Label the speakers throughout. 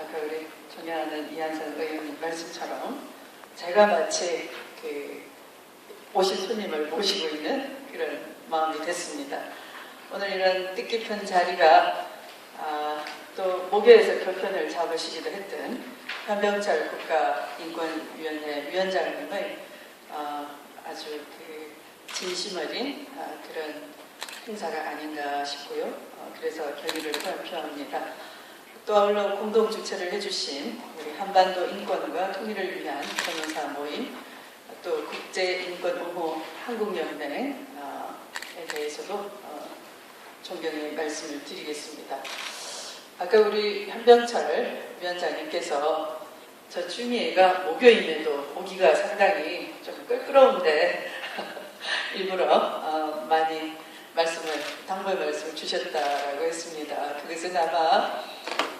Speaker 1: 아까 우리 존경하는 이한선 의원님 말씀처럼 제가 마치 오신 손님을 모시고 있는 그런 마음이 됐습니다. 오늘 이런 뜻깊은 자리가 또 목요에서 교편을 잡으시기도 했던 한병철 국가인권위원회 위원장님의 아주 진심 어린 그런 행사가 아닌가 싶고요. 그래서 경의를 표합니다. 또 아울러 공동 주최를 해주신 우리 한반도 인권과 통일을 위한 변호사 모임, 또 국제인권옹호 한국연맹에 대해서도 존경의 말씀을 드리겠습니다. 아까 우리 한병철 위원장님께서 저 추미애가 목요일에도 오기가 상당히 좀 끌끄러운데 일부러 많이 당부의 말씀을 주셨다라고 했습니다. 그것은 아마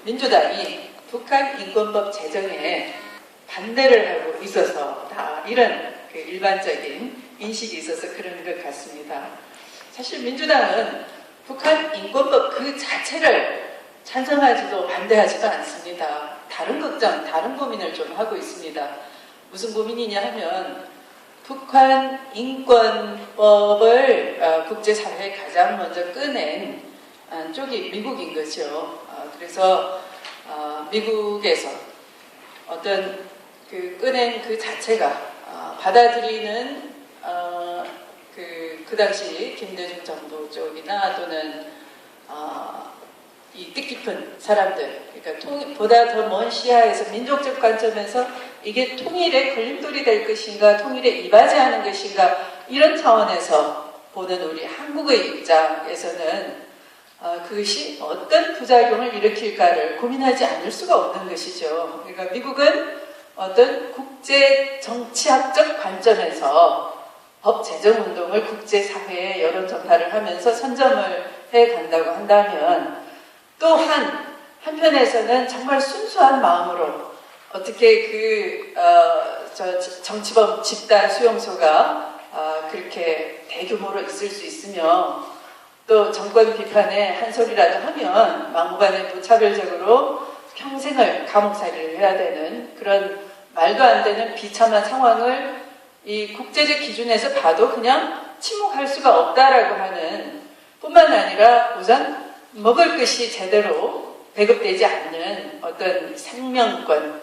Speaker 1: 민주당이 북한 인권법 제정에 반대를 하고 있어서 다 이런 일반적인 인식이 있어서 그런 것 같습니다. 사실 민주당은 북한 인권법 그 자체를 찬성하지도 반대하지도 않습니다. 다른 걱정, 다른 고민을 좀 하고 있습니다. 무슨 고민이냐 하면 북한 인권법을 국제사회에 가장 먼저 꺼낸 쪽이 미국인 거죠. 그래서 미국에서 어떤 꺼낸 그 자체가 받아들이는 그 당시 김대중 정부 쪽이나 또는 이 뜻깊은 사람들, 그러니까 보다 더 먼 시야에서 민족적 관점에서 이게 통일의 걸림돌이 될 것인가, 통일에 이바지하는 것인가, 이런 차원에서 보는 우리 한국의 입장에서는 그것이 어떤 부작용을 일으킬까를 고민하지 않을 수가 없는 것이죠. 그러니까 미국은 어떤 국제 정치학적 관점에서 법 제정 운동을 국제사회에 여론 전파를 하면서 선점을 해 간다고 한다면, 또한 한편에서는 정말 순수한 마음으로 어떻게 정치범 집단 수용소가 그렇게 대규모로 있을 수 있으며, 또 정권 비판에 한 소리라도 하면 막무가내 무차별적으로 평생을 감옥살이를 해야 되는 그런 말도 안 되는 비참한 상황을 이 국제적 기준에서 봐도 그냥 침묵할 수가 없다라고 하는 뿐만 아니라 우선 먹을 것이 제대로 배급되지 않는 어떤 생명권,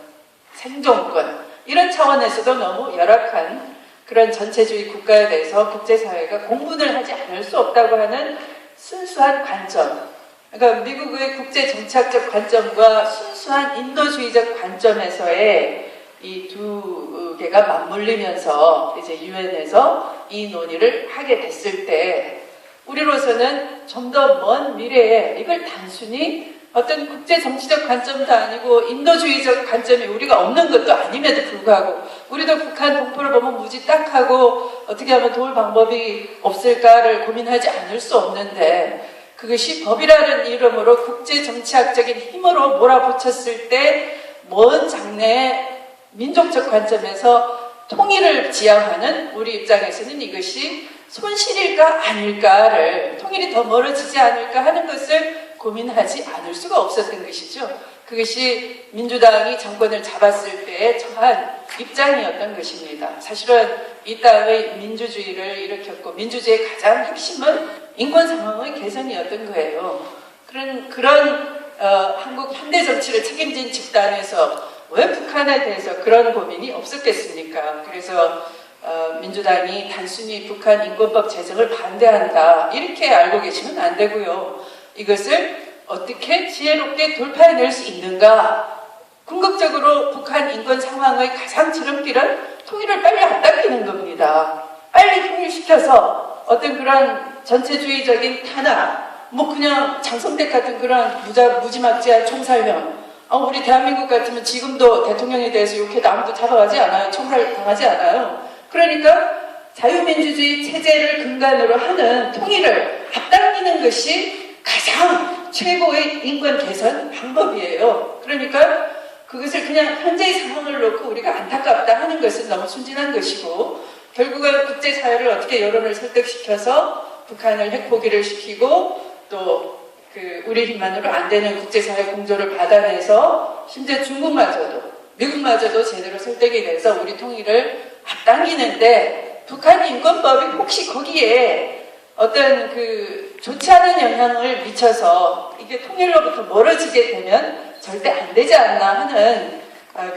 Speaker 1: 생존권, 이런 차원에서도 너무 열악한 그런 전체주의 국가에 대해서 국제사회가 공분을 하지 않을 수 없다고 하는 순수한 관점, 그러니까 미국의 국제정치학적 관점과 순수한 인도주의적 관점에서의 이 두 개가 맞물리면서 이제 유엔에서 이 논의를 하게 됐을 때, 우리로서는 좀 더 먼 미래에 이걸 단순히 어떤 국제 정치적 관점도 아니고 인도주의적 관점이 우리가 없는 것도 아님에도 불구하고 우리도 북한 동포를 보면 무지 딱하고 어떻게 하면 도울 방법이 없을까를 고민하지 않을 수 없는데, 그것이 법이라는 이름으로 국제 정치학적인 힘으로 몰아붙였을 때 먼 장래의 민족적 관점에서 통일을 지향하는 우리 입장에서는 이것이 손실일까 아닐까를, 통일이 더 멀어지지 않을까 하는 것을 고민하지 않을 수가 없었던 것이죠. 그것이 민주당이 정권을 잡았을 때에 처한 입장이었던 것입니다. 사실은 이 땅의 민주주의를 일으켰고 민주주의의 가장 핵심은 인권 상황의 개선이었던 거예요. 그런 한국 현대 정치를 책임진 집단에서 왜 북한에 대해서 그런 고민이 없었겠습니까? 그래서 민주당이 단순히 북한 인권법 제정을 반대한다 이렇게 알고 계시면 안 되고요. 이것을 어떻게 지혜롭게 돌파해낼 수 있는가? 궁극적으로 북한 인권 상황의 가장 지름길은 통일을 빨리 안 당기는 겁니다. 빨리 통일시켜서 어떤 그런 전체주의적인 탄압, 그냥 장성택 같은 그런 무지막지한 총살형, 우리 대한민국 같으면 지금도 대통령에 대해서 욕해도 아무도 잡아가지 않아요. 총살당하지 않아요. 그러니까 자유민주주의 체제를 근간으로 하는 통일을 앞당기는 것이 가장 최고의 인권 개선 방법이에요. 그러니까 그것을 그냥 현재의 상황을 놓고 우리가 안타깝다 하는 것은 너무 순진한 것이고, 결국은 국제사회를 어떻게 여론을 설득시켜서 북한을 핵포기를 시키고 또 우리 힘만으로 안 되는 국제사회 공조를 받아내서 심지어 중국마저도 미국마저도 제대로 설득이 돼서 우리 통일을 앞당기는데 북한 인권법이 혹시 거기에 어떤 그 좋지 않은 영향을 미쳐서 이게 통일로부터 멀어지게 되면 절대 안 되지 않나 하는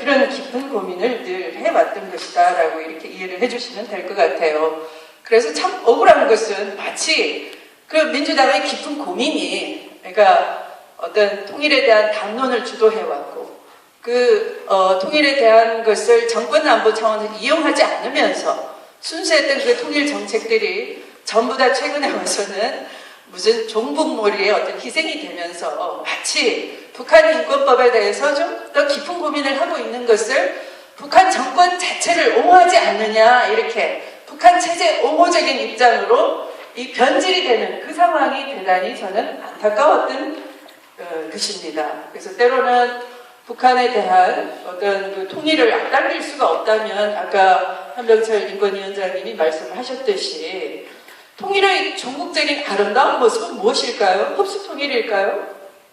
Speaker 1: 그런 깊은 고민을 늘 해왔던 것이다 라고 이렇게 이해를 해주시면 될 것 같아요. 그래서 참 억울한 것은 마치 그 민주당의 깊은 고민이 그러니까 어떤 통일에 대한 담론을 주도해왔고 통일에 대한 것을 정권 안보 차원에서 이용하지 않으면서 순수했던 그 통일 정책들이 전부 다 최근에 와서는 무슨 종북몰이의 어떤 희생이 되면서 마치 북한 인권법에 대해서 좀 더 깊은 고민을 하고 있는 것을 북한 정권 자체를 옹호하지 않느냐 이렇게 북한 체제 옹호적인 입장으로 이 변질이 되는 그 상황이 대단히 저는 안타까웠던 것입니다. 그래서 때로는 북한에 대한 어떤 그 통일을 앞당길 수가 없다면 아까 한병철 인권위원장님이 말씀하셨듯이 통일의 전국적인 아름다운 모습은 무엇일까요? 흡수 통일일까요?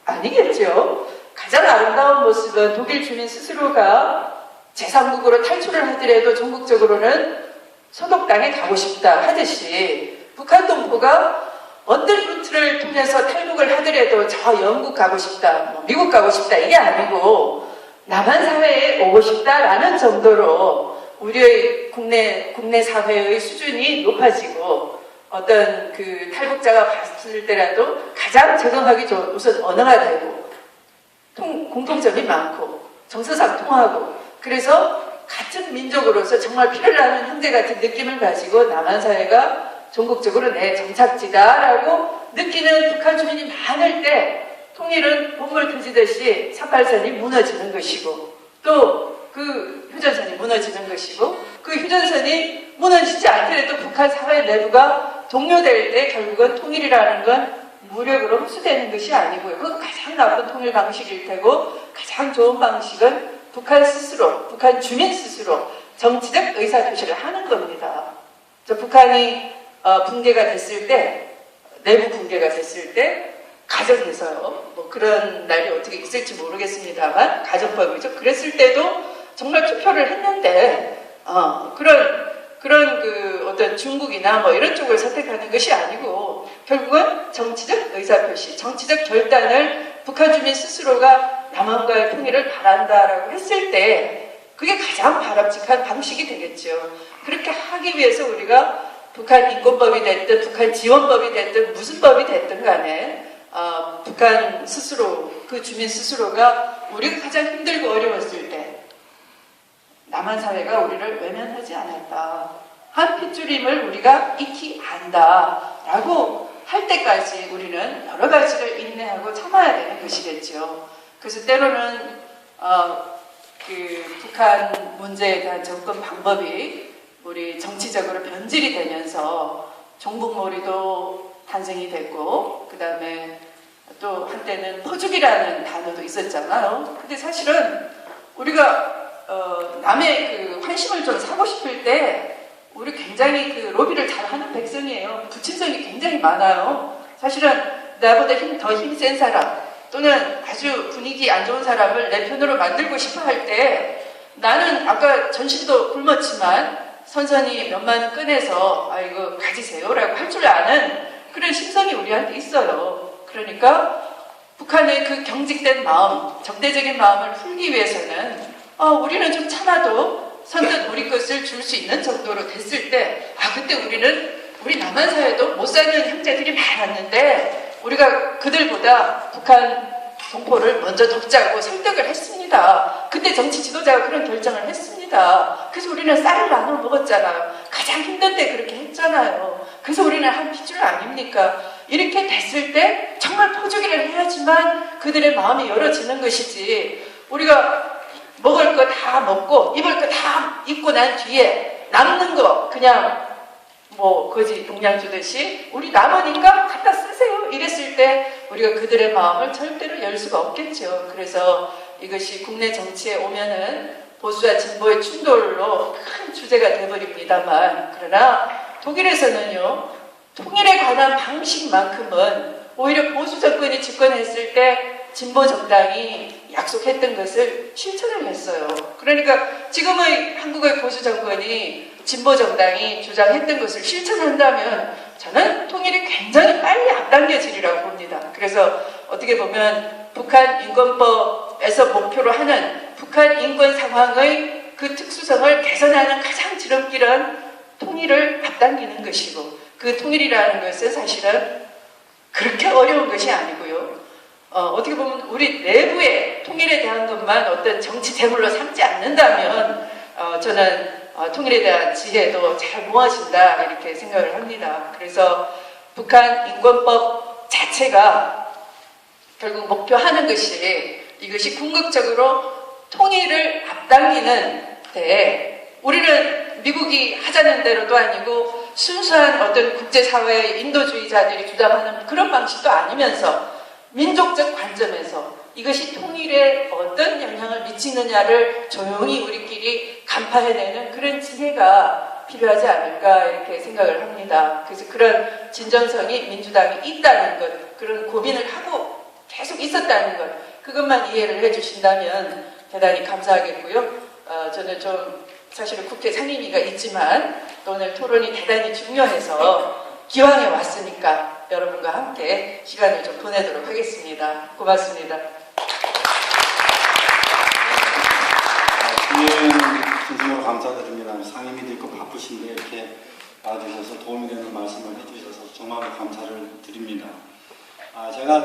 Speaker 1: 아니겠죠. 가장 아름다운 모습은 독일 주민 스스로가 제3국으로 탈출을 하더라도 전국적으로는 소독 땅에 가고 싶다 하듯이 북한 동포가 어떤 루트를 통해서 탈북을 하더라도 저 영국 가고 싶다, 미국 가고 싶다 이게 아니고 남한 사회에 오고 싶다라는 정도로 우리의 국내 사회의 수준이 높아지고 어떤 그 탈북자가 봤을 때라도 가장 적응하기 좋은 우선 언어가 되고 공통점이 많고 정서상 통하고 그래서 같은 민족으로서 정말 피를 나는 형제 같은 느낌을 가지고 남한 사회가 전국적으로 내 정착지다라고 느끼는 북한 주민이 많을 때 통일은 본물 터지듯이 383이 무너지는 것이고 또 그 휴전선이 무너지는 것이고 그 휴전선이 무너지지 않더라도 북한 사회 내부가 동요될 때 결국은 통일이라는 건 무력으로 흡수되는 것이 아니고요. 그건 가장 나쁜 통일 방식일 테고 가장 좋은 방식은 북한 스스로, 북한 주민 스스로 정치적 의사표시를 하는 겁니다. 북한이 붕괴가 됐을 때, 내부 붕괴가 됐을 때 가정에서요. 뭐 그런 날이 어떻게 있을지 모르겠습니다만 가정법이죠. 그랬을 때도 정말 투표를 했는데 그런 그 어떤 중국이나 뭐 이런 쪽을 선택하는 것이 아니고 결국은 정치적 의사표시, 정치적 결단을 북한 주민 스스로가 남한과의 통일을 바란다라고 했을 때 그게 가장 바람직한 방식이 되겠죠. 그렇게 하기 위해서 우리가 북한 인권법이 됐든 북한 지원법이 됐든 무슨 법이 됐든 간에 북한 스스로, 그 주민 스스로가 우리가 가장 힘들고 어려웠을 때 남한 사회가 우리를 외면하지 않았다. 한 핏줄임을 우리가 익히 안다라고 할 때까지 우리는 여러 가지를 인내하고 참아야 되는 것이겠죠. 그래서 때로는 그 북한 문제에 대한 접근 방법이 우리 정치적으로 변질이 되면서 종북몰이도 탄생이 됐고 그 다음에 또 한때는 포죽이라는 단어도 있었잖아요. 근데 사실은 우리가 남의 그 환심을 좀 사고 싶을 때 우리 굉장히 그 로비를 잘하는 백성이에요. 부친성이 굉장히 많아요. 사실은 나보다 더 힘센 사람 또는 아주 분위기 안 좋은 사람을 내 편으로 만들고 싶어 할 때 나는 아까 전신도 굶었지만 선선히 몇만 원 꺼내서 이거 가지세요 라고 할 줄 아는 그런 심성이 우리한테 있어요. 그러니까 북한의 그 경직된 마음, 적대적인 마음을 풀기 위해서는 우리는 좀 참아도 선뜻 우리 것을 줄 수 있는 정도로 됐을 때 그때 우리 남한 사회도 못 사는 형제들이 많았는데 우리가 그들보다 북한 동포를 먼저 돕자고 설득을 했습니다. 그때 정치 지도자가 그런 결정을 했습니다. 그래서 우리는 쌀을 나눠 먹었잖아요. 가장 힘든 때 그렇게 했잖아요. 그래서 우리는 한 핏줄 아닙니까? 이렇게 됐을 때 정말 포주기를 해야지만 그들의 마음이 열어지는 것이지 우리가 먹을 거 다 먹고 입을 거 다 입고 난 뒤에 남는 거 그냥 거지 동양 주듯이 우리 남으니까 갖다 쓰세요 이랬을 때 우리가 그들의 마음을 절대로 열 수가 없겠죠. 그래서 이것이 국내 정치에 오면은 보수와 진보의 충돌로 큰 주제가 되어버립니다만 그러나 독일에서는요 통일에 관한 방식만큼은 오히려 보수 정권이 집권했을 때 진보 정당이 약속했던 것을 실천을 했어요. 그러니까 지금의 한국의 보수 정권이 진보 정당이 주장했던 것을 실천한다면 저는 통일이 굉장히 빨리 앞당겨지리라고 봅니다. 그래서 어떻게 보면 북한 인권법에서 목표로 하는 북한 인권 상황의 그 특수성을 개선하는 가장 지름길은 통일을 앞당기는 것이고, 그 통일이라는 것은 사실은 그렇게 어려운 것이 아니고요. 어떻게 보면 우리 내부의 통일에 대한 것만 어떤 정치 제물로 삼지 않는다면 저는 통일에 대한 지혜도 잘 모아진다 이렇게 생각을 합니다. 그래서 북한 인권법 자체가 결국 목표하는 것이 이것이 궁극적으로 통일을 앞당기는 데, 우리는 미국이 하자는 대로도 아니고 순수한 어떤 국제사회의 인도주의자들이 주장하는 그런 방식도 아니면서 민족적 관점에서 이것이 통일에 어떤 영향을 미치느냐를 조용히 우리끼리 간파해내는 그런 지혜가 필요하지 않을까 이렇게 생각을 합니다. 그래서 그런 진정성이 민주당이 있다는 것, 그런 고민을 하고 계속 있었다는 것, 그것만 이해를 해주신다면 대단히 감사하겠고요. 저는 좀 사실은 국회 상임위가 있지만 또 오늘 토론이 대단히 중요해서 기왕에 왔으니까 여러분과 함께 시간을 좀 보내도록 하겠습니다. 고맙습니다.
Speaker 2: 진심으로 감사드립니다. 상임위도 있고 바쁘신데 이렇게 와주셔서 도움이 되는 말씀을 해주셔서 정말 감사를 드립니다. 제가